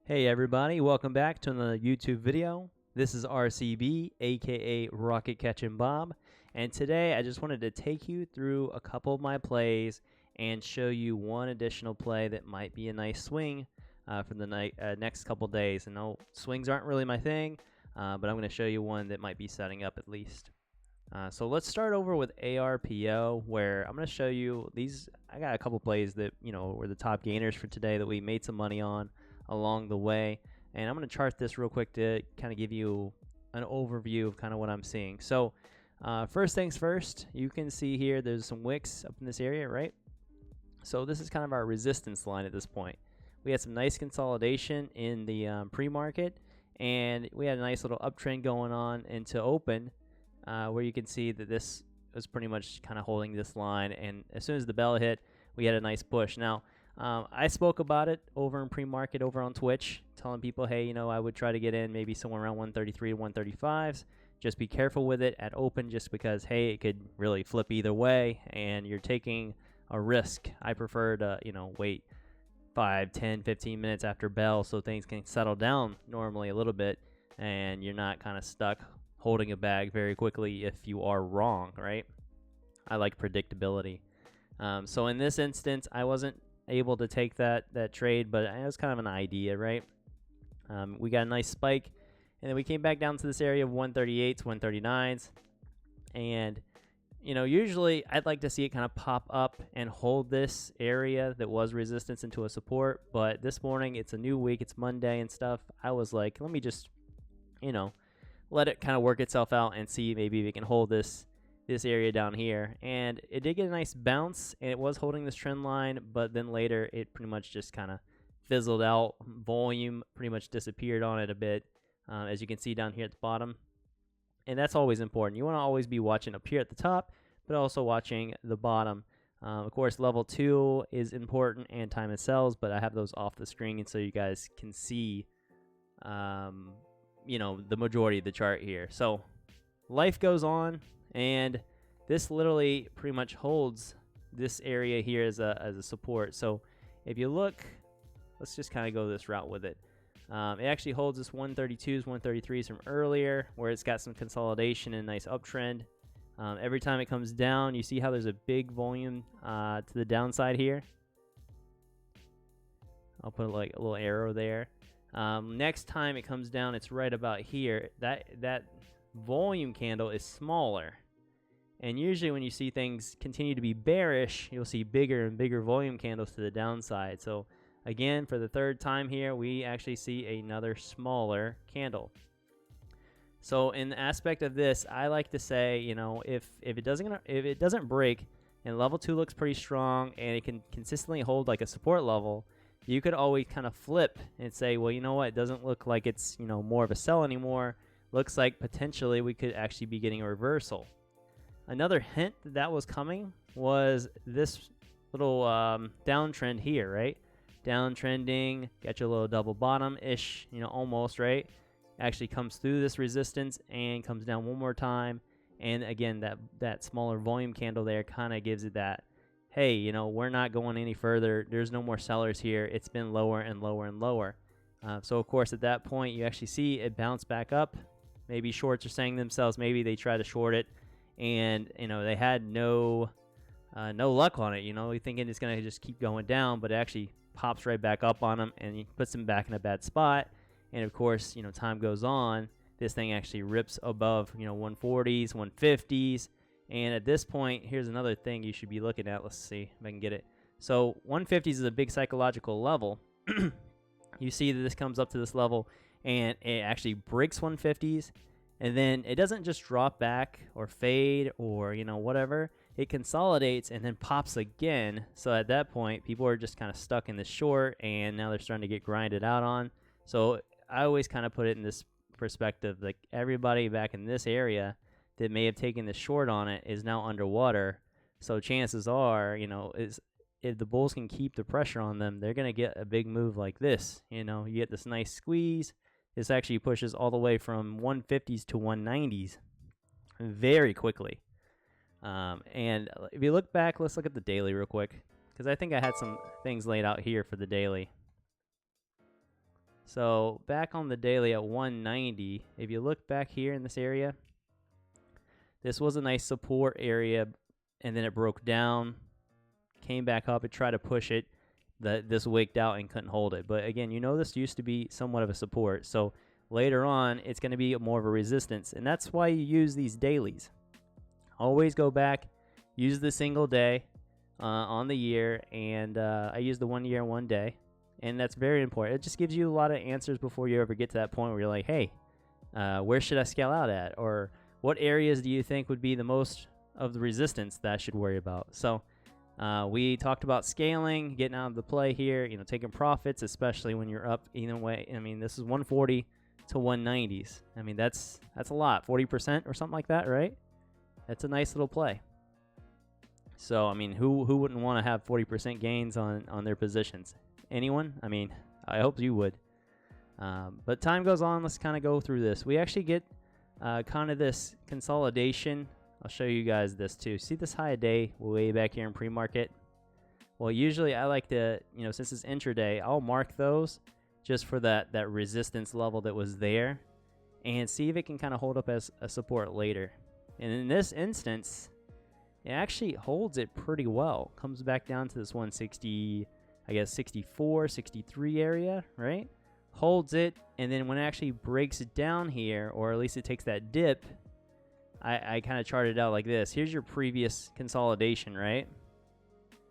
Hey everybody, welcome back to another YouTube video. This is RCB, aka Rocket Catchin' Bob, and today I just wanted to take you through a couple of my plays and show you one additional play that might be a nice swing for the next couple days. And no, swings aren't really my thing, but I'm going to show you one that might be setting up at least. So let's start over with ARPO, where I'm going to show you these. I got a couple plays that were the top gainers for today that we made some money on along the way, and I'm going to chart this real quick to kind of give you an overview of kind of what I'm seeing. So first things first, you can see here there's some wicks up in this area, right? So this is kind of our resistance line at this point. We had some nice consolidation in the pre-market, and we had a nice little uptrend going on into open, where you can see that this was pretty much kind of holding this line, and as soon as the bell hit, we had a nice push. Now I spoke about it over in pre-market over on Twitch, telling people, hey, I would try to get in maybe somewhere around 133 to 135s. Just be careful with it at open, just because, hey, it could really flip either way, and you're taking a risk. I prefer to, wait 5, 10, 15 minutes after bell so things can settle down normally a little bit, and you're not kind of stuck holding a bag very quickly if you are wrong, right? I like predictability. So in this instance, I wasn't able to take that trade, but it was kind of an idea, right? We got a nice spike, and then we came back down to this area of 138s, 139s, and usually I'd like to see it kind of pop up and hold this area that was resistance into a support, but this morning, it's a new week, it's Monday and stuff, I was like, let me just let it kind of work itself out and see maybe we can hold this area down here. And it did get a nice bounce, and it was holding this trend line, but then later it pretty much just kind of fizzled out. Volume pretty much disappeared on it a bit, as you can see down here at the bottom. And that's always important. You want to always be watching up here at the top, but also watching the bottom. Of course, level 2 is important, and time and sells, but I have those off the screen so you guys can see the majority of the chart here. So life goes on, and this literally pretty much holds this area here as a support. So if you look, let's just kind of go this route with it. It actually holds this 132s, 133s from earlier, where it's got some consolidation and a nice uptrend. Every time it comes down, you see how there's a big volume to the downside here. I'll put like a little arrow there. Next time it comes down, it's right about here. That volume candle is smaller, and usually when you see things continue to be bearish, you'll see bigger and bigger volume candles to the downside. So again, for the third time here, we actually see another smaller candle. So in the aspect of this, I like to say, if it doesn't break and level 2 looks pretty strong and it can consistently hold like a support level, you could always kind of flip and say, well, you know what, it doesn't look like it's more of a sell anymore. Looks like potentially we could actually be getting a reversal. Another hint that was coming was this little downtrend here, right? Downtrending, got your little double bottom-ish, almost, right? Actually comes through this resistance and comes down one more time. And again, that smaller volume candle there kind of gives it that, hey, we're not going any further. There's no more sellers here. It's been lower and lower and lower. So, of course, at that point, you actually see it bounce back up. Maybe shorts are saying to themselves, maybe they try to short it, and, they had no luck on it. Thinking it's going to just keep going down, but it actually pops right back up on them and puts them back in a bad spot. And, of course, time goes on. This thing actually rips above, 140s, 150s. And at this point, here's another thing you should be looking at. Let's see if I can get it. So 150s is a big psychological level. You see that this comes up to this level, and it actually breaks 150s. And then it doesn't just drop back or fade or, whatever. It consolidates and then pops again. So at that point, people are just kind of stuck in the short, and now they're starting to get grinded out on. So I always kind of put it in this perspective, like everybody back in this area that may have taken the short on it is now underwater. So chances are, is if the bulls can keep the pressure on them, they're going to get a big move like this. You get this nice squeeze. This actually pushes all the way from 150s to 190s very quickly. And if you look back, let's look at the daily real quick, because I think I had some things laid out here for the daily. So back on the daily at 190, if you look back here in this area, this was a nice support area, and then it broke down, came back up, and tried to push it. This wigged out and couldn't hold it. But again, this used to be somewhat of a support. So later on, it's going to be more of a resistance, and that's why you use these dailies. Always go back, use the single day on the year, and I use the 1 year, 1 day, and that's very important. It just gives you a lot of answers before you ever get to that point where you're like, hey, where should I scale out at? Or what areas do you think would be the most of the resistance that I should worry about? So we talked about scaling, getting out of the play here, taking profits, especially when you're up either way. I mean, this is 140 to 190s. I mean, that's a lot, 40% or something like that, right? That's a nice little play. So, I mean, who wouldn't want to have 40% gains on their positions? Anyone? I mean, I hope you would. But time goes on. Let's kind of go through this. We actually get kind of this consolidation. I'll show you guys this too. See this high day way back here in pre-market? Well, usually I like to, since it's intraday, I'll mark those just for that resistance level that was there and see if it can kind of hold up as a support later. And in this instance, it actually holds it pretty well. Comes back down to this 160, I guess 64, 63 area, right? Holds it, and then when it actually breaks it down here, or at least it takes that dip, I kind of charted it out like this. Here's your previous consolidation, right?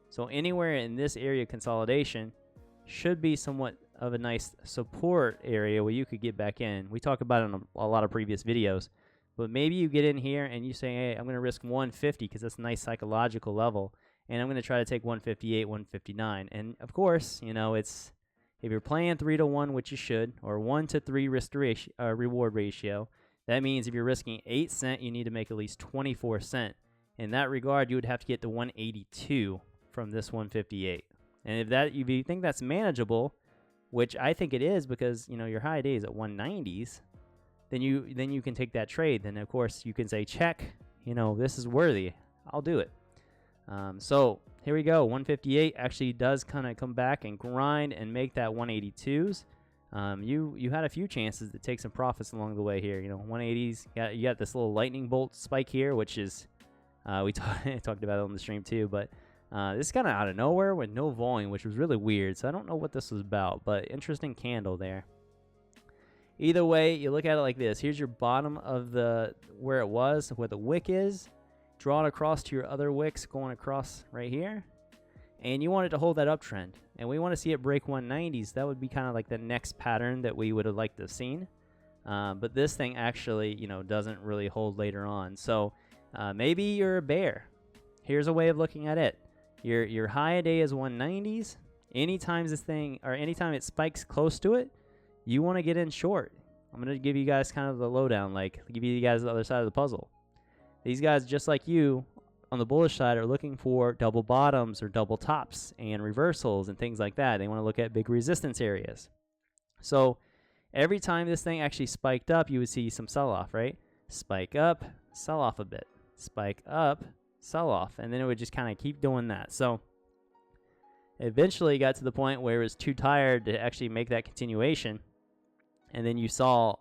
So anywhere in this area consolidation should be somewhat of a nice support area where you could get back in. We talk about it in a lot of previous videos, but maybe you get in here and you say, hey, I'm going to risk 150 because that's a nice psychological level, and I'm going to try to take 158, 159. And of course, it's if you're playing 3-to-1, which you should, or 1-to-3 risk to reward ratio, that means if you're risking 8 cents, you need to make at least 24 cents. In that regard, you would have to get to 182 from this 158. And if you think that's manageable, which I think it is because your high day is at 190s, then you can take that trade. Then of course you can say check. This is worthy. I'll do it. So here we go. 158 actually does kind of come back and grind and make that 182s. You had a few chances to take some profits along the way here. 180s. You got this little lightning bolt spike here, which is we talked about it on the stream too. But this is kind of out of nowhere with no volume, which was really weird. So I don't know what this was about, but interesting candle there. Either way, you look at it like this. Here's your bottom of where it was, where the wick is. Draw it across to your other wicks going across right here. And you want it to hold that uptrend. And we want to see it break 190s. That would be kind of like the next pattern that we would have liked to have seen. But this thing actually, doesn't really hold later on. So maybe you're a bear. Here's a way of looking at it. Your high a day is 190s. Anytime it spikes close to it, you want to get in short. I'm going to give you guys kind of the lowdown, give you guys the other side of the puzzle. These guys, just like you, on the bullish side, are looking for double bottoms or double tops and reversals and things like that. They want to look at big resistance areas. So every time this thing actually spiked up, you would see some sell-off, right? Spike up, sell off a bit. Spike up, sell off. And then it would just kind of keep doing that. So eventually it got to the point where it was too tired to actually make that continuation. And then you saw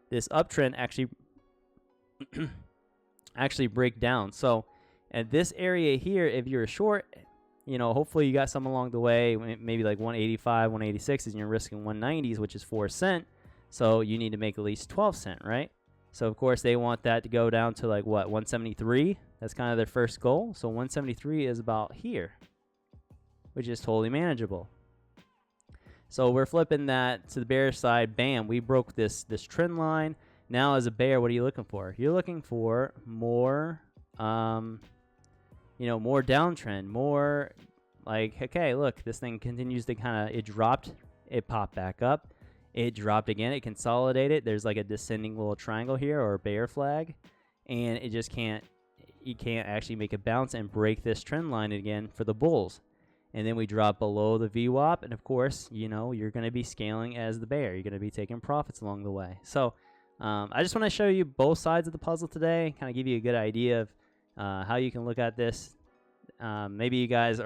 this uptrend actually break down. So at this area here, if you're short, hopefully you got some along the way, maybe like 185, 186, and you're risking 190s, which is 4 cents. So you need to make at least 12 cents, right? So of course they want that to go down to 173. That's kind of their first goal. So 173 is about here, which is totally manageable. So we're flipping that to the bearish side. Bam, we broke this trend line. Now as a bear, what are you looking for? You're looking for more, more downtrend, more okay, look, this thing continues to it dropped, it popped back up, it dropped again, it consolidated. There's like a descending little triangle here or a bear flag, and it just you can't actually make a bounce and break this trend line again for the bulls. And then we drop below the VWAP, and of course, you're going to be scaling as the bear. You're going to be taking profits along the way. So I just want to show you both sides of the puzzle today, kind of give you a good idea of how you can look at this. Maybe you guys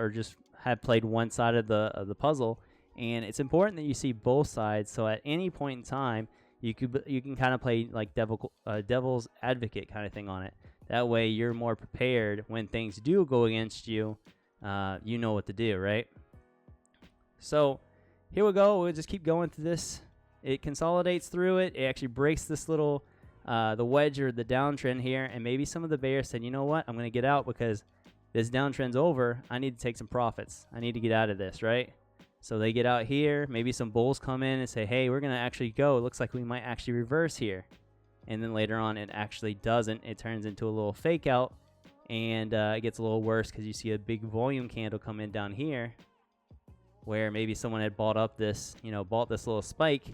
have played one side of the puzzle, And it's important that you see both sides, so at any point in time, you can kind of play like devil's advocate kind of thing on it. That way, you're more prepared when things do go against you. You know what to do, right? So here we go. We'll just keep going through this. It consolidates through it. It actually breaks this little the wedge or the downtrend here, and maybe some of the bears said, you know what, I'm going to get out because this downtrend's over. I need to take some profits. I need to get out of this, right? So they get out here. Maybe some bulls come in and say, hey, we're going to actually go. It looks like we might actually reverse here. And then later on, it actually doesn't. It turns into a little fake out, and it gets a little worse because you see a big volume candle come in down here where maybe someone had bought this little spike,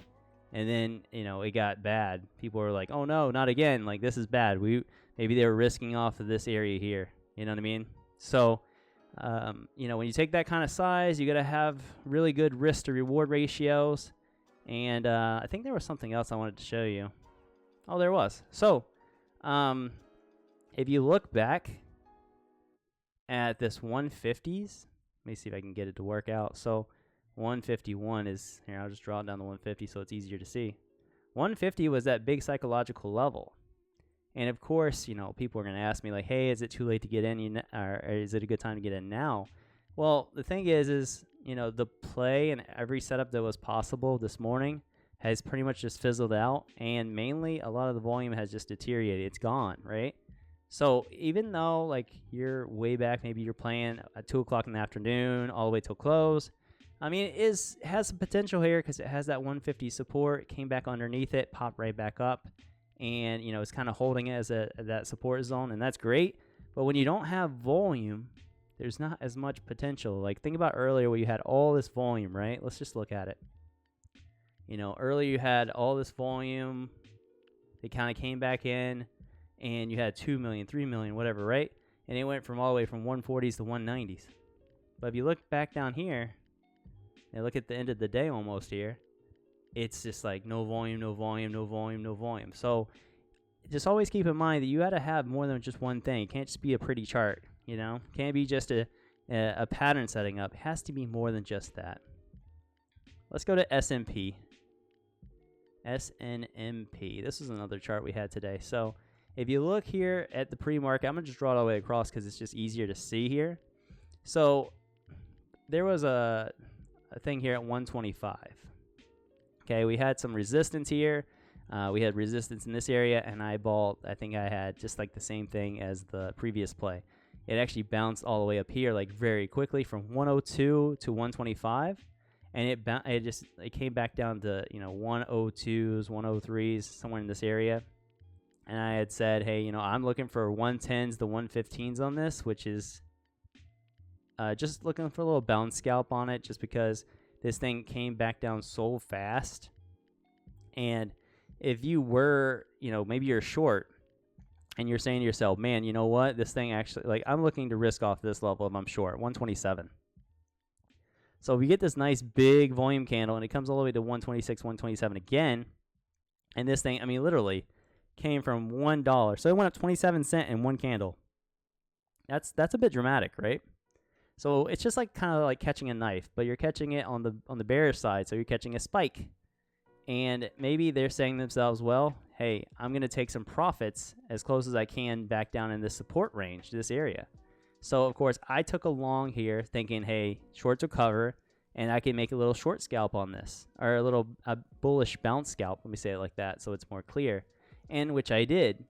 and then, it got bad. People were like, oh, no, not again. Like, this is bad. Maybe they were risking off of this area here. You know what I mean? So, when you take that kind of size, you got to have really good risk to reward ratios. And I think there was something else I wanted to show you. Oh, there was. So, if you look back at this 150s, let me see if I can get it to work out. So, 151 is, here, I'll just draw it down to 150 so it's easier to see. 150 was that big psychological level. And of course, people are going to ask me like, hey, is it too late to get in, or is it a good time to get in now? Well, the thing is, the play and every setup that was possible this morning has pretty much just fizzled out, and mainly a lot of the volume has just deteriorated. It's gone, right? So even though like you're way back, maybe you're playing at 2 o'clock in the afternoon all the way till close, I mean, it has some potential here because it has that 150 support. It came back underneath it, popped right back up, and it's kind of holding it as that support zone, and that's great. But when you don't have volume, there's not as much potential. Like, think about earlier where you had all this volume, right? Let's just look at it. Earlier you had all this volume. It kind of came back in, and you had 2 million, 3 million, whatever, right? And it went from all the way from 140s to 190s. But if you look back down here, and look at the end of the day almost here, it's just like no volume, no volume, no volume, no volume. So just always keep in mind that you got to have more than just one thing. It can't just be a pretty chart, Can't be just a pattern setting up. It has to be more than just that. Let's go to SNMP. SNMP. This is another chart we had today. So if you look here at the pre-market, I'm going to just draw it all the way across because it's just easier to see here. So there was a thing here at 125. Okay, we had some resistance here. We had resistance in this area, and I think I had just like the same thing as the previous play. It actually bounced all the way up here like very quickly from 102 to 125, and it came back down to 102s, 103s, somewhere in this area. And I had said, hey, I'm looking for 110s to 115s on this, which is just looking for a little bounce scalp on it, just because this thing came back down so fast. And if you were, maybe you're short and you're saying to yourself, man, you know what? This thing actually, like, I'm looking to risk off this level if I'm short, 127. So if we get this nice big volume candle and it comes all the way to 126, 127 again, and this thing, I mean, literally came from $1. So it went up 27 cents in one candle. That's a bit dramatic, right? So it's just like kind of like catching a knife, but you're catching it on the bearish side, so you're catching a spike. And maybe they're saying to themselves, well, hey, I'm going to take some profits as close as I can back down in this support range, this area. So, of course, I took a long here thinking, hey, shorts will cover, and I can make a little short scalp on this, or a bullish bounce scalp. Let me say it like that so it's more clear, and which I did.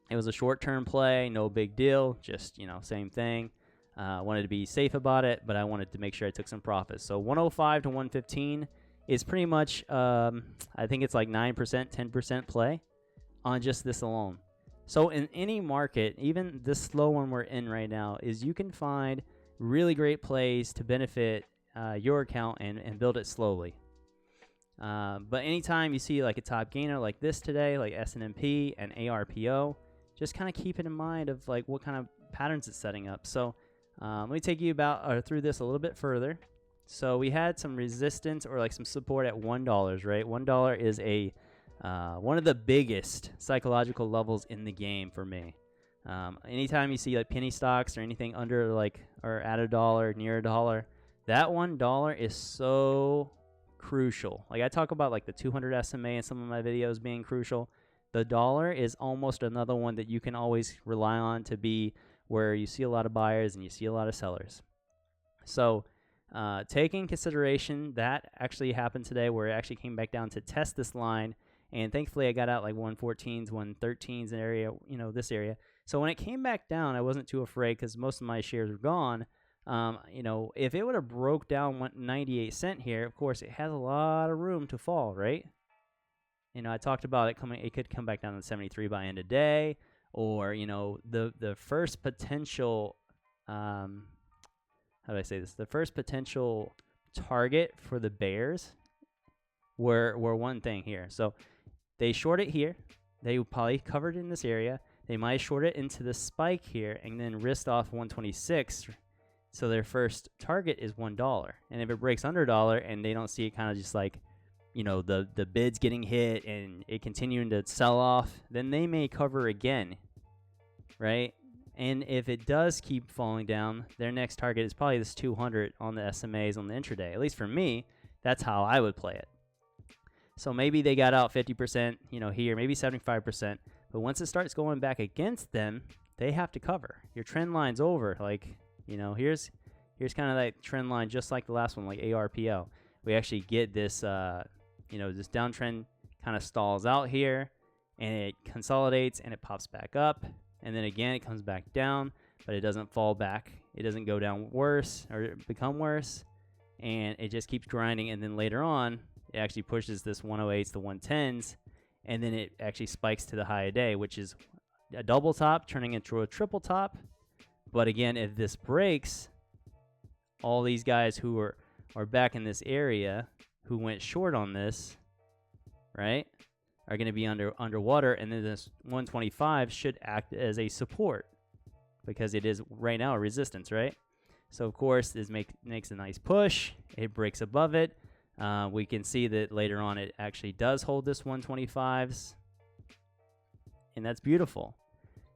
It was a short-term play, no big deal, just, same thing. Wanted to be safe about it, but I wanted to make sure I took some profits. So 105 to 115 is pretty much, I think it's like 9%, 10% play on just this alone. So in any market, even this slow one we're in right now, is you can find really great plays to benefit your account and build it slowly. But anytime you see like a top gainer like this today, like SNMP and ARPO, just kind of keep it in mind of like what kind of patterns it's setting up. So let me take you through this a little bit further. So we had some resistance or like some support at $1, right? $1 is one of the biggest psychological levels in the game for me. Anytime you see like penny stocks or anything under or at $1, near $1, That $1 is so crucial. Like I talk about like the 200 SMA in some of my videos being crucial. The dollar is almost another one that you can always rely on to be where you see a lot of buyers and you see a lot of sellers. So taking consideration that actually happened today where it actually came back down to test this line, and thankfully I got out like 114s, 113s area, this area. So when it came back down, I wasn't too afraid because most of my shares were gone. If it would have broke down 98 cent here, of course it has a lot of room to fall, right? I talked about it could come back down to 73 by end of day, or the first potential how do I say this? The first potential target for the bears were one thing here. So they short it here. They probably covered in this area. They might short it into the spike here and then risked off 126. So their first target is $1. And if it breaks under $1 and they don't see it kind of just like, the bids getting hit and it continuing to sell off, then they may cover again, right? And if it does keep falling down, their next target is probably this 200 on the SMAs on the intraday. At least for me, that's how I would play it. So maybe they got out 50%, here, maybe 75%. But once it starts going back against them, they have to cover. Your trend line's over. Like, here's kind of that trend line just like the last one, like ARPO. We actually get this, this downtrend kind of stalls out here, and it consolidates, and it pops back up. And then again, it comes back down, but it doesn't fall back. It doesn't go down worse or become worse. And it just keeps grinding. And then later on, it actually pushes this 108s to 110s. And then it actually spikes to the high of day, which is a double top turning into a triple top. But again, if this breaks, all these guys who are back in this area who went short on this, right, are going to be underwater, and then this 125 should act as a support because it is right now a resistance, right? So of course this makes a nice push. It breaks above it. We can see that later on it actually does hold this 125s, and that's beautiful.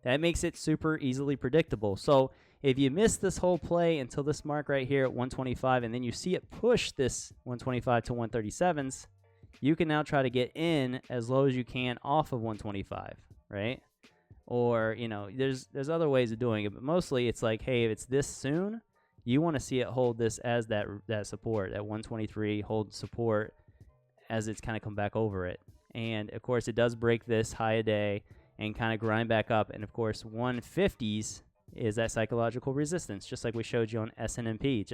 That makes it super easily predictable. So if you miss this whole play until this mark right here at 125, and then you see it push this 125 to 137s, you can now try to get in as low as you can off of 125, right? Or, there's other ways of doing it, but mostly it's like, hey, if it's this soon, you want to see it hold this as that support, at 123, hold support as it's kind of come back over it. And, of course, it does break this high a day and kind of grind back up. And, of course, 150s is that psychological resistance, just like we showed you on SNMP.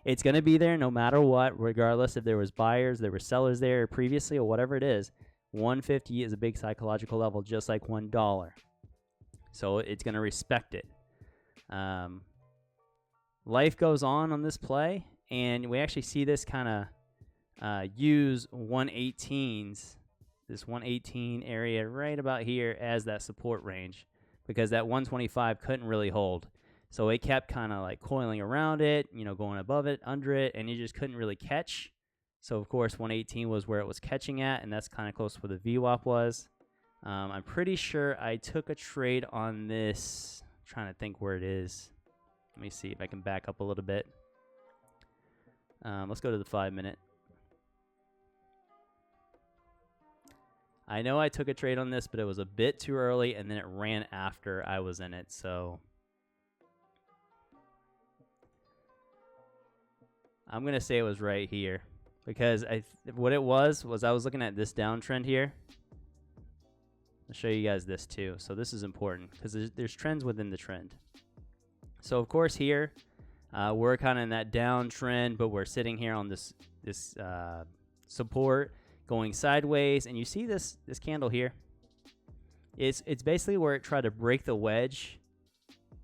It's going to be there no matter what, regardless if there was buyers, there were sellers there previously, or whatever it is. 150 is a big psychological level, just like $1. So it's going to respect it. Life goes on this play, and we actually see this kind of use 118s, this 118 area right about here as that support range, because that 125 couldn't really hold. So it kept kind of like coiling around it, going above it, under it, and you just couldn't really catch. So, of course, 118 was where it was catching at, and that's kind of close to where the VWAP was. I'm pretty sure I took a trade on this. I'm trying to think where it is. Let me see if I can back up a little bit. Let's go to the 5-minute. I know I took a trade on this, but it was a bit too early, and then it ran after I was in it, so I'm going to say it was right here, because what it was I was looking at this downtrend here. I'll show you guys this too. So this is important because there's trends within the trend. So of course here we're kind of in that downtrend, but we're sitting here on this support going sideways, and you see this candle here. It's basically where it tried to break the wedge,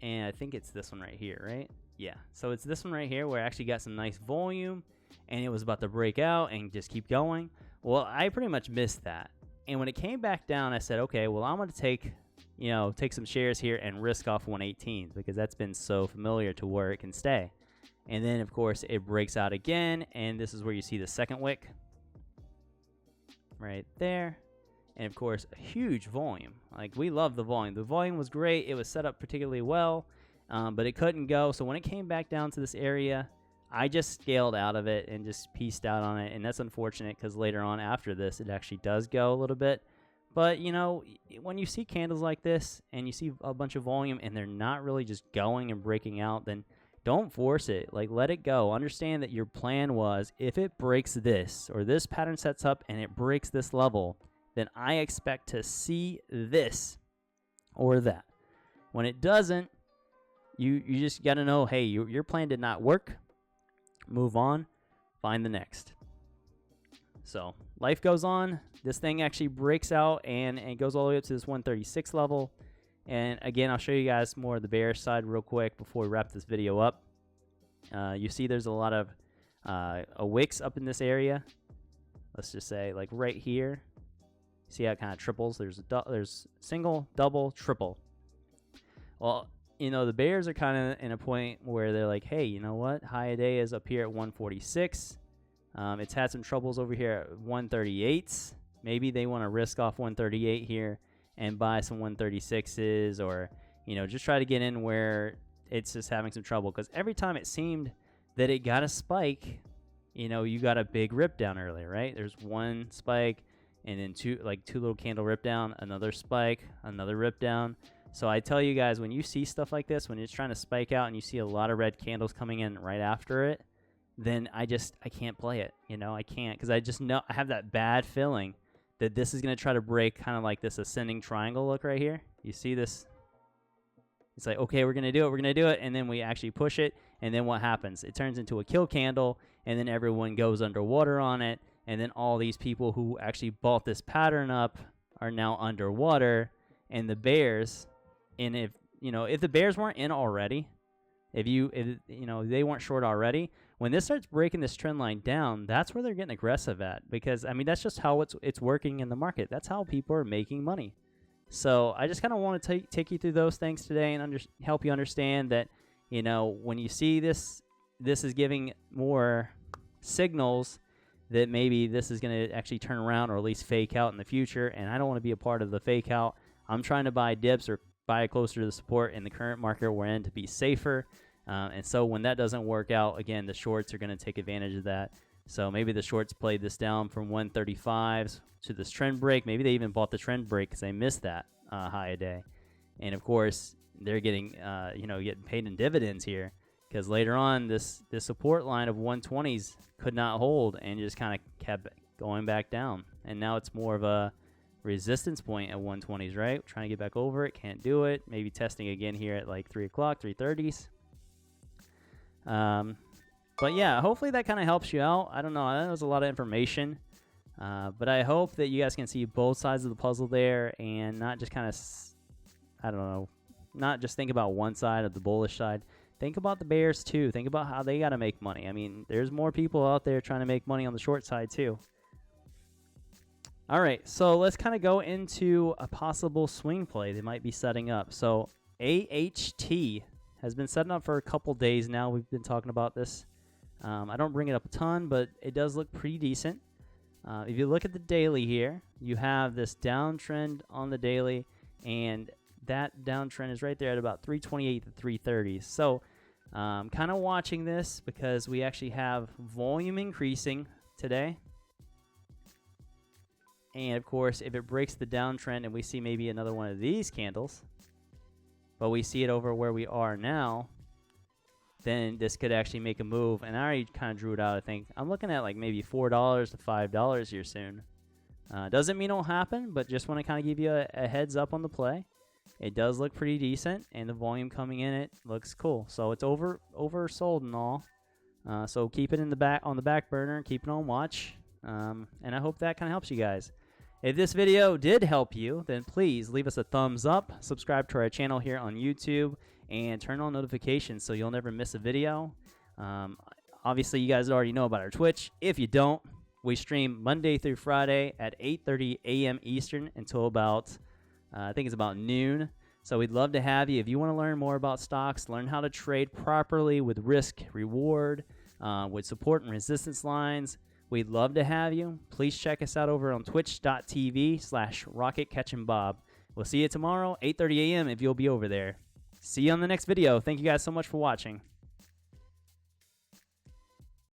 and I think it's this one right here, right? Yeah, so it's this one right here where it actually got some nice volume, and it was about to break out and just keep going. Well, I pretty much missed that. And when it came back down, I said, okay, well, I'm going to take some shares here and risk off 118 because that's been so familiar to where it can stay. And then, of course, it breaks out again, and this is where you see the second wick right there. And, of course, a huge volume. Like, we love the volume. The volume was great. It was set up particularly well, but it couldn't go. So when it came back down to this area, I just scaled out of it and just pieced out on it, and that's unfortunate because later on after this, it actually does go a little bit. But, you know, when you see candles like this and you see a bunch of volume and they're not really just going and breaking out, then don't force it. Like, let it go. Understand that your plan was, if it breaks this or this pattern sets up and it breaks this level, then I expect to see this or that. When it doesn't, you just got to know, hey, your plan did not work. Move on. Find the next. So life goes on. This thing actually breaks out and it goes all the way up to this 136 level. And again, I'll show you guys more of the bearish side real quick before we wrap this video up. You see there's a lot of wicks up in this area. Let's just say like right here. See how it kind of triples? There's single, double, triple. Well, you know, the bears are kind of in a point where they're like, hey, you know what? High a day is up here at 146. It's had some troubles over here at 138s. Maybe they want to risk off 138 here and buy some 136s, or, you know, just try to get in where it's just having some trouble. Because every time it seemed that it got a spike, you know, you got a big rip down earlier, right? There's one spike and then two little candle rip down, another spike, another rip down. So I tell you guys, when you see stuff like this, when it's trying to spike out and you see a lot of red candles coming in right after it, then I can't play it. You know, I can't, because I just know, I have that bad feeling that this is going to try to break kind of like this ascending triangle look right here. You see this? It's like, okay, we're going to do it. And then we actually push it. And then what happens? It turns into a kill candle, and then everyone goes underwater on it. And then all these people who actually bought this pattern up are now underwater. And the bears, and if the bears weren't in already, if they weren't short already, when this starts breaking this trend line down, that's where they're getting aggressive at, because I mean that's just how it's working in the market. That's how people are making money. So I just kind of want to take you through those things today and help you understand that, you know, when you see this is giving more signals that maybe this is going to actually turn around or at least fake out in the future, and I don't want to be a part of the fake out. I'm trying to buy dips or buy closer to the support in the current market we're in to be safer. And so when that doesn't work out, again, the shorts are going to take advantage of that. So maybe the shorts played this down from 135s to this trend break. Maybe they even bought the trend break because they missed that high a day. And of course, they're getting getting paid in dividends here, because later on this support line of 120s could not hold and just kind of kept going back down. And now it's more of a resistance point at 120s, right? Trying to get back over it, can't do it. Maybe testing again here at like 3 o'clock, 3:30s. But yeah, hopefully that kind of helps you out. I don't know. I know it was a lot of information, but I hope that you guys can see both sides of the puzzle there and not just kind of, not just think about one side of the bullish side. Think about the bears too. Think about how they got to make money. I mean, there's more people out there trying to make money on the short side too. All right, so let's kind of go into a possible swing play they might be setting up. So AHT has been setting up for a couple days now. We've been talking about this. I don't bring it up a ton, but it does look pretty decent. If you look at the daily here, you have this downtrend on the daily, and that downtrend is right there at about 328 to 330. So kind of watching this because we actually have volume increasing today. And of course, if it breaks the downtrend and we see maybe another one of these candles, but we see it over where we are now, then this could actually make a move. And I already kind of drew it out, I think. I'm looking at like maybe $4 to $5 here soon. Doesn't mean it'll happen, but just want to kind of give you a heads up on the play. It does look pretty decent, and the volume coming in it looks cool. So it's oversold and all. So keep it on the back burner, keep it on watch. And I hope that kind of helps you guys. If this video did help you, then please leave us a thumbs up, subscribe to our channel here on YouTube, and turn on notifications so you'll never miss a video. Obviously, you guys already know about our Twitch. If you don't, we stream Monday through Friday at 8:30 a.m. Eastern until about, I think it's about noon. So we'd love to have you. If you want to learn more about stocks, learn how to trade properly with risk, reward, with support and resistance lines, we'd love to have you. Please check us out over on twitch.tv/RocketCatchingBob. We'll see you tomorrow, 8:30 a.m. if you'll be over there. See you on the next video. Thank you guys so much for watching.